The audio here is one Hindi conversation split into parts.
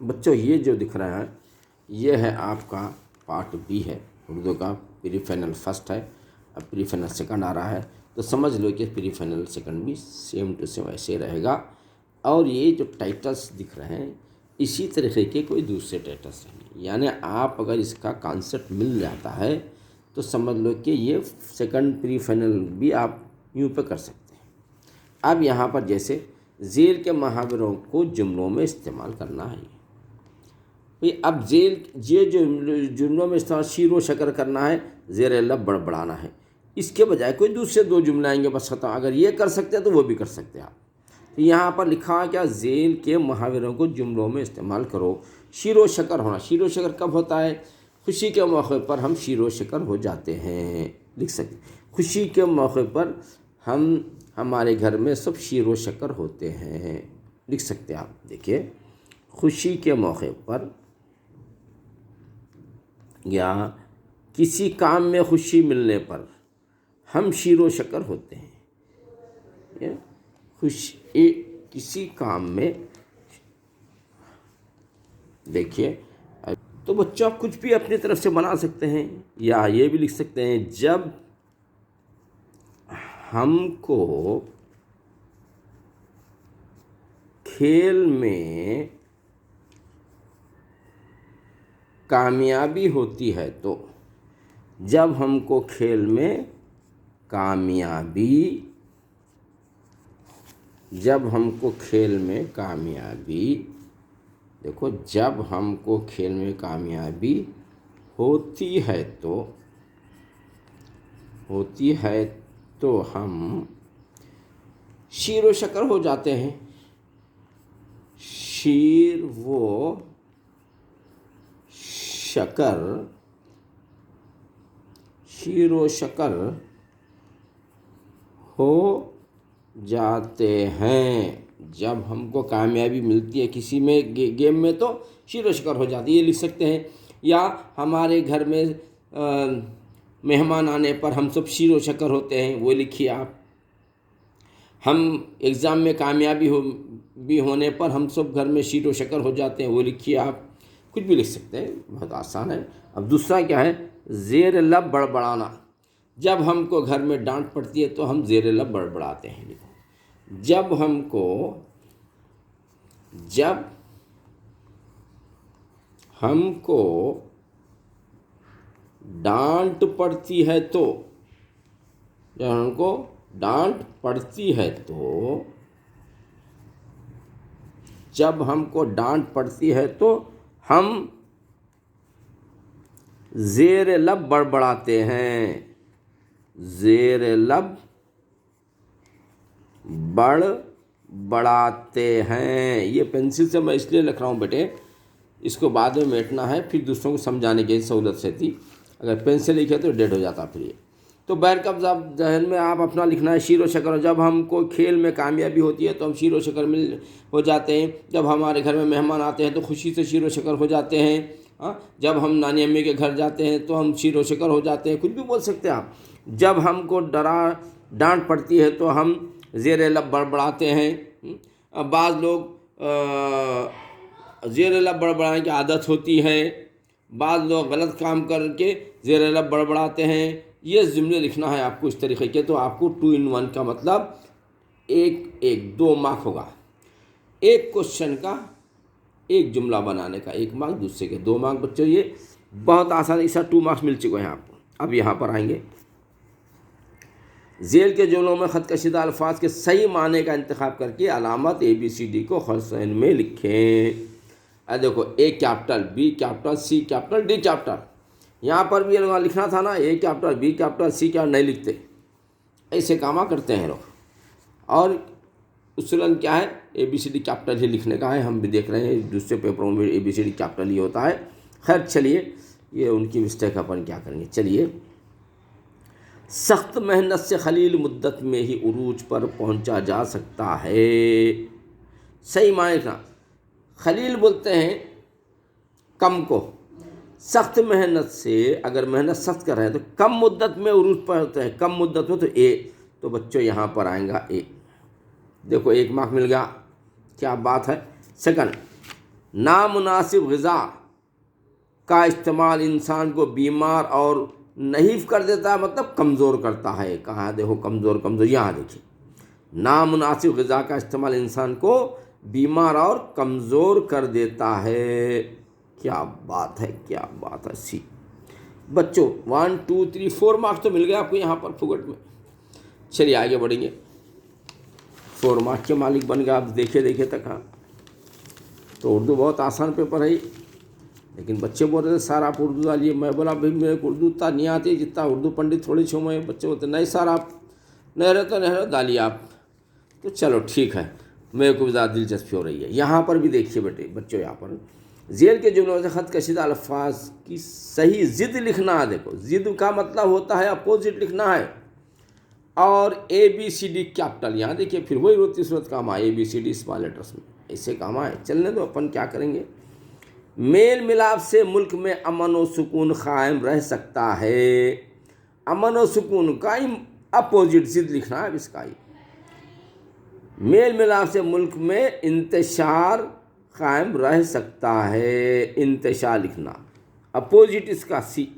बच्चों ये जो दिख रहा है ये है आपका पार्ट बी है उर्दू का। प्रीफाइनल फर्स्ट है, अब प्रीफाइनल सेकंड आ रहा है, तो समझ लो कि प्रीफाइनल सेकंड भी सेम टू सेम ऐसे रहेगा। और ये जो टाइटल्स दिख रहे हैं इसी तरीके के कोई दूसरे टाइटल्स हैं, यानी आप अगर इसका कॉन्सेप्ट मिल जाता है तो समझ लो कि ये सेकंड प्रीफाइनल भी आप यूँ पे कर सकते हैं। अब यहाँ पर जैसे ज़ेल के मुहावरों को जुमलों में इस्तेमाल करना है। भाई अब ये जो जुमलों में इस्तेमाल शीर व शकर करना है, ज़ेर लब बड़बड़ाना है, इसके बजाय कोई दूसरे दो जुमले आएंगे बस खत्म। अगर ये कर सकते हैं तो वो भी कर सकते हैं आप। तो यहाँ पर लिखा है क्या, ज़ेल के मुहावरों को जुमलों में इस्तेमाल करो। शीर व शकर होना, शीर व शकर कब होता है? खुशी के मौके पर हम शीर व शकर हो जाते हैं, लिख सकते। खुशी के मौके पर हमारे घर में सब शीर व शकर होते हैं, लिख सकते हैं आप। देखिए, खुशी के मौके पर या किसी काम में खुशी मिलने पर हम शीर व शकर होते हैं। खुशी किसी काम में, देखिए तो बच्चों आप कुछ भी अपनी तरफ से बना सकते हैं, या ये भी लिख सकते हैं, जब हमको खेल में कामयाबी होती है तो, जब हमको खेल में कामयाबी, जब हमको खेल में कामयाबी, देखो जब हमको खेल में कामयाबी होती है तो हम शीर व शकर हो जाते हैं। शीर व शकर हो जाते हैं। जब हमको कामयाबी मिलती है किसी में गेम में तो शीर व शकर हो जाती है, ये लिख सकते हैं। या हमारे घर में मेहमान आने पर हम सब शीर व शकर होते हैं, वो लिखिए आप। हम एग्ज़ाम में कामयाबी भी होने पर हम सब घर में शीर व शकर हो जाते हैं, वो लिखिए आप। कुछ भी लिख सकते हैं, बहुत आसान है। अब दूसरा क्या है, ज़ेर लब बड़बड़ाना। जब हमको घर में डांट पड़ती है तो हम ज़ेर लब बड़बड़ाते हैं, लिखो। जब हमको डांट पड़ती है तो, जब हमको डांट पड़ती है तो, जब हमको डांट पड़ती है तो हम ज़ेर लब बड़बड़ाते हैं। ज़ेर लब बड़बड़ाते हैं। ये पेंसिल से मैं इसलिए लिख रहा हूँ बेटे, इसको बाद में मिटना है, फिर दूसरों को समझाने की सहूलत से थी। अगर पेंसिल लिखे तो डेड हो जाता फिर ये। तो बैर कब जहन में आप अपना लिखना है, शीर व शकर। जब हमको खेल में कामयाबी होती है तो हम शीर व शकर मिल हो जाते हैं। जब हमारे घर में मेहमान आते हैं तो खुशी से शीर व शकर हो जाते हैं। हाँ, जब हम नानी अम्मी के घर जाते हैं तो हम शीर व शकर हो जाते हैं, कुछ भी बोल सकते हैं आप। जब हमको डांट पड़ती है तो हम ज़ेर लब बड़बड़ाते हैं। बाज़ लोग ज़ेर लब बड़बड़ाने की आदत होती है, बाज़ लोग गलत काम करके ज़ेर लब बड़बड़ाते हैं। ये जुमले लिखना है आपको इस तरीके के। तो आपको 2 in 1 का मतलब एक 2 मार्क होगा। एक क्वेश्चन का एक जुमला बनाने का 1 मार्क, दूसरे के 2 मार्क। बच्चों ये बहुत आसान, इसका 2 मार्क्स मिल चुके हैं आपको। अब यहाँ पर आएंगे, ज़ेल के जुमलों में ख़त कशीदा अल्फाज के सही माने का इंतखाब करके अलामत ABCD को खरसैन में लिखें। देखो, A capital, B capital, C capital, D capital. यहाँ पर भी लिखना था ना, A capital, B capital, C capital, नहीं लिखते, ऐसे कामा करते हैं लोग। और उसूलन क्या है, ABCD कैपिटल ही लिखने का है। हम भी देख रहे हैं दूसरे पेपरों में ABCD कैपिटल ही होता है। खैर चलिए, ये उनकी मिस्टेक, अपन क्या करेंगे। चलिए, सख्त मेहनत से खलील मुद्दत में ही उरूज पर पहुंचा जा सकता है। सही माने ना, खलील बोलते हैं कम को, सख्त मेहनत से, अगर मेहनत सख्त कर रहे हैं तो कम मुद्दत में उरूज पर होते हैं। कम मुद्दत में तो ए, तो बच्चों यहाँ पर आएगा ए। देखो 1 मार्क मिल गया, क्या बात है। सेकंड, नामुनासिब ग़िज़ा का इस्तेमाल इंसान को बीमार और नहीफ कर देता है, मतलब कमज़ोर करता है। कहाँ देखो कमज़ोर कमज़ोर, यहाँ देखिए, नामुनासिब ग़िज़ा का इस्तेमाल इंसान को बीमार और कमज़ोर कर देता है। क्या बात है, क्या बात है। सी बच्चों 1 2 3 4 मार्क्स तो मिल गए आपको यहाँ पर फुगट में। चलिए आगे बढ़ेंगे। 4 मार्क्स के मालिक बन गए आप, देखे देखे तक। हाँ, तो उर्दू बहुत आसान पेपर है, लेकिन बच्चे बोल रहे थे सर आप उर्दू डालिए। मैं बोला भाई मेरे को उर्दू उतना नहीं आती जितना उर्दू पंडित थोड़ी छो में। बच्चे बोलते नहीं सर आप नहीं रहे तो नहीं रहे, डालिए आप। तो चलो ठीक है, मेरे को भी ज़्यादा दिलचस्पी हो रही है। यहाँ पर भी देखिए बेटे बच्चों, यहाँ पर ज़ेल के जुमलों से ख़त कशीदा अल्फाज की सही ज़िद लिखना है। देखो ज़िद का मतलब होता है अपोजिट लिखना है, और ABCD कैपिटल। यहाँ देखिए फिर वही रोती सूरत काम आए, ABCD स्मॉल लेटर्स में ऐसे काम आए। चलने दो, अपन क्या करेंगे। मेल मिलाप से मुल्क में अमन व सुकून कायम रह सकता है। अमन व सुकून का ही अपोजिट ज़िद लिखना है इसका ही। मेल मिलाप से मुल्क में इंतशार कायम रह सकता है, इंतशार लिखना, अपोजिट इसका सी।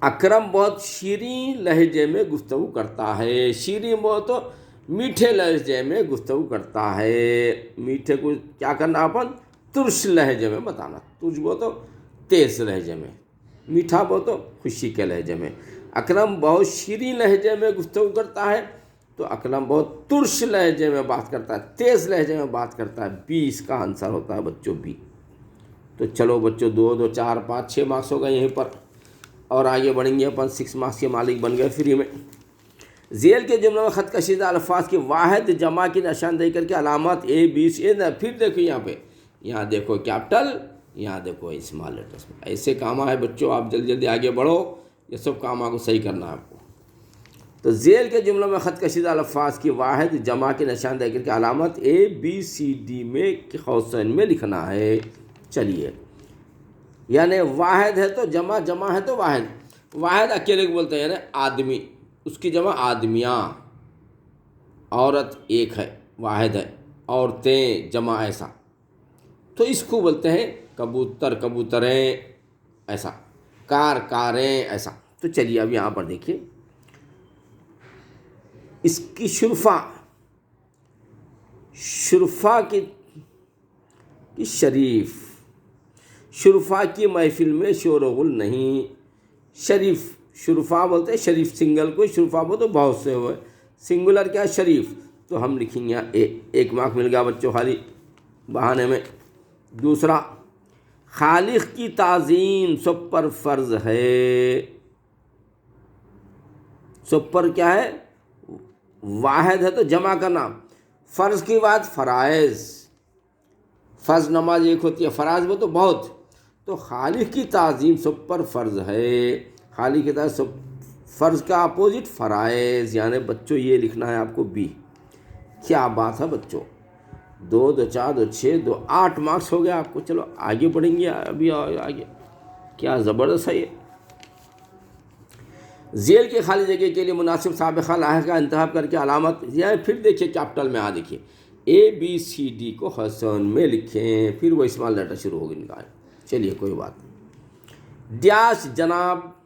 अकरम बहुत शीरीं लहजे में गुफ्तगू करता है। शीरीं बहुत तो मीठे लहजे में गुफ्तगू करता है। मीठे को क्या करना अपन, तुर्श लहजे में बताना। तुर्श बहुत तो तेज़ लहजे में, मीठा बहुत तो खुशी के लहजे में। अकरम बहुत शीरीं लहजे में गुफ्तगू करता है, तो अकरम बहुत तुर्श लहजे में बात करता है, तेज़ लहजे में बात करता है। बी इसका आंसर होता है बच्चों, बी। तो चलो बच्चों 2 2 4 5 6 मार्क्स हो गए यहीं पर, और आगे बढ़ेंगे अपन। 6 मार्क्स के मालिक बन गए फ्री में। ज़ेल के जुमलों में ख़त कशीदा अल्फाज की वाहिद जमा की निशानदेही करके अलामत ABCD। फिर देखो यहाँ पे, यहाँ देखो कैपिटल, यहाँ देखो स्मॉल लेटर्स में। ऐसे काम है बच्चों, आप जल्दी जल्दी आगे बढ़ो, ये सब काम आपको सही करना है आपको। तो ज़ेल के जुमलों में ख़त कशीदा अल्फाज की वाहिद जमा की निशानदेही करके अलामत ABCD में कौसैन में लिखना है। चलिए, यानी वाहिद है तो जमा, जमा है तो वाहिद। वाहिद अकेले को बोलते हैं, यानी आदमी, उसकी जमा आदमियाँ। औरत एक है, वाहिद है। औरतें जमा ऐसा, तो इसको बोलते हैं कबूतर कबूतरें ऐसा, कार कारें ऐसा। तो चलिए अब यहाँ पर देखिए, इसकी शुरफा, शुरफा की शरीफ, शुरफा की महफिल में शोरगुल नहीं। शरीफ, शुरफा बोलते हैं शरीफ सिंगल को, शुरफा बोलते तो बहुत से हुए, सिंगुलर क्या है शरीफ। तो हम लिखेंगे यहाँ 1 मार्क मिल गया बच्चों खाली बहाने में। दूसरा, खालिक की ताज़ीम सब पर फ़र्ज़ है। सब पर क्या है, वाहिद है तो जमा का नाम। फ़र्ज़ की बात फ़राइज़, फ़र्ज़ नमाज एक होती है, फ़राइज़ वो तो बहुत। तो खालिक की ताज़ीम सब पर फ़र्ज़ है। खालिक की ताज़ीम सब, फ़र्ज़ का अपोजिट फ़राइज़, यानी बच्चों ये लिखना है आपको बी। क्या बात है बच्चों, 2 2 4 2 6 2 8 मार्क्स हो गया आपको। चलो आगे बढ़ेंगे अभी आगे, क्या ज़बरदस्त है ये। ज़ेल के खाली जगह के लिए मुनासिब साबिक़ा लाहिक़ का इंतखाब करके अलामत, या फिर देखिए कैपिटल में आ देखिए ABCD को हसन में लिखें, फिर वो स्मॉल लेटर शुरू होगी इनका। चलिए कोई बात नहीं। ड्याश जनाब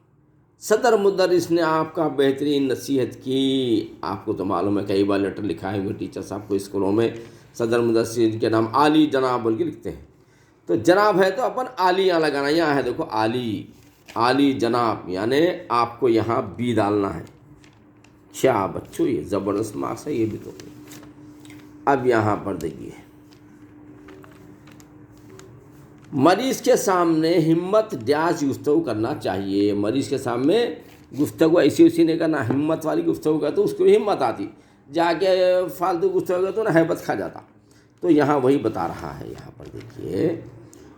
सदर मुदर्रिस ने आपका बेहतरीन नसीहत की। आपको तो मालूम है कई बार लेटर लिखाए हुए टीचर साहब को स्कूलों में, सदर मुदर्रिस के नाम आली जनाब बोल के लिखते हैं। तो जनाब है तो अपन आली यहाँ लगाना, यहाँ है देखो आली, आली जनाब, यानी आपको यहाँ बी डालना है। क्या बच्चों ये ज़बरदस्त मार्क्स है ये भी। तो अब यहाँ पर देखिए, मरीज़ के सामने हिम्मत ड्याश गुफ्तगू करना चाहिए। मरीज़ के सामने गुफ्तगू ऐसी वैसी नहीं करना, हिम्मत वाली गुफ्तगू का तो उसको हिम्मत आती, जाके फालतू गुफ्तगू तो ना हैबत खा जाता। तो यहाँ वही बता रहा है। यहाँ पर देखिए,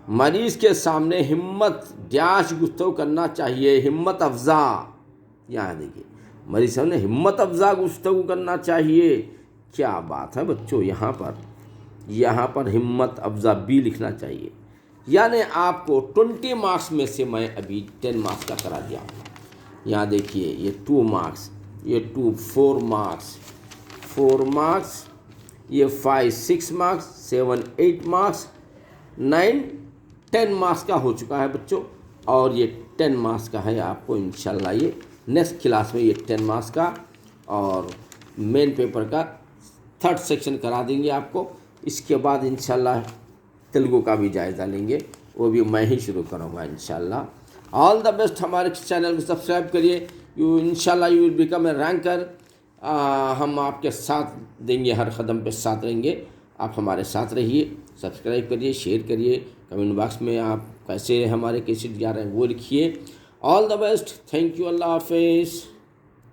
मरीज़ के सामने हिम्मत ड्याश गुफ्तगू करना चाहिए, हिम्मत अफ़ज़ा। यहाँ देखिए, मरीज़ के सामने हिम्मत अफ़ज़ा गुफ्तगू करना चाहिए। क्या बात है बच्चों, यहाँ पर हिम्मत अफ़ज़ा बी लिखना चाहिए। यानी आपको 20 मार्क्स में से मैं अभी 10 मार्क्स का करा दिया। यहाँ देखिए ये 2 मार्क्स, ये 4 मार्क्स, 4 मार्क्स, ये 5 6 मार्क्स, 7 8 मार्क्स, 9 10 मार्क्स का हो चुका है बच्चों। और ये 10 मार्क्स का है आपको इंशाल्लाह ये नेक्स्ट क्लास में ये 10 मार्क्स का और मेन पेपर का 3rd सेक्शन करा देंगे आपको। इसके बाद इंशाल्लाह तेलुगु का भी जायज़ा लेंगे, वो भी मैं ही शुरू करूँगा इंशाल्लाह। All the best. हमारे चैनल को सब्सक्राइब करिए। यू इंशाल्लाह you will become a ranker. हम आपके साथ देंगे, हर कदम पे साथ रहेंगे। आप हमारे साथ रहिए, सब्सक्राइब करिए, शेयर करिए, कमेंट बॉक्स में आप कैसे हमारे कैसे जा रहे हैं वो लिखिए। All the best. Thank you. अल्लाह हाफिज़।